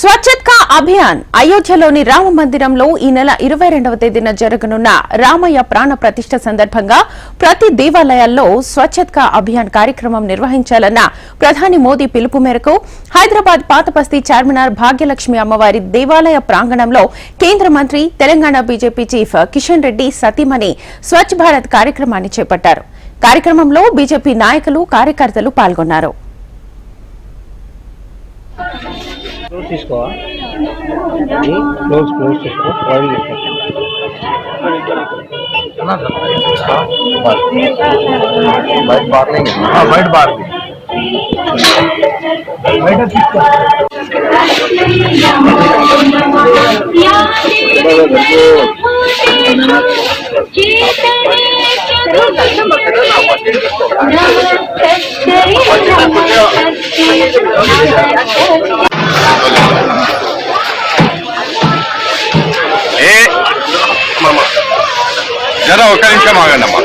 స్వచ్ఛతా అభియాన్ అయోధ్యలోని రామ మందిరంలో ఈ నెల 22వ తేదీన జరగనున్న రామయ్య ప్రాణ ప్రతిష్ఠ సందర్భంగా ప్రతి దేవాలయాల్లో స్వచ్ఛతా అభియాన్ కార్యక్రమం నిర్వహించాలన్న ప్రధాని మోదీ పిలుపు మేరకు హైదరాబాద్ పాతబస్తీ చార్మినార్ భాగ్యలక్ష్మి అమ్మవారి దేవాలయ ప్రాంగణంలో కేంద్ర మంత్రి తెలంగాణ బీజేపీ చీఫ్ కిషన్ రెడ్డి సతీమణి స్వచ్ఛ భారత్ కార్యక్రమాన్ని చేపట్టారు. కార్యక్రమంలో బీజేపీ నాయకులు కార్యకర్తలు పాల్గొన్నారు. తీసుకోవా క్లోజ్ తీసుకో oil white bar white bar white తీసుకో జరా ఒక్క నిమిషం ఆగండి అమ్మా.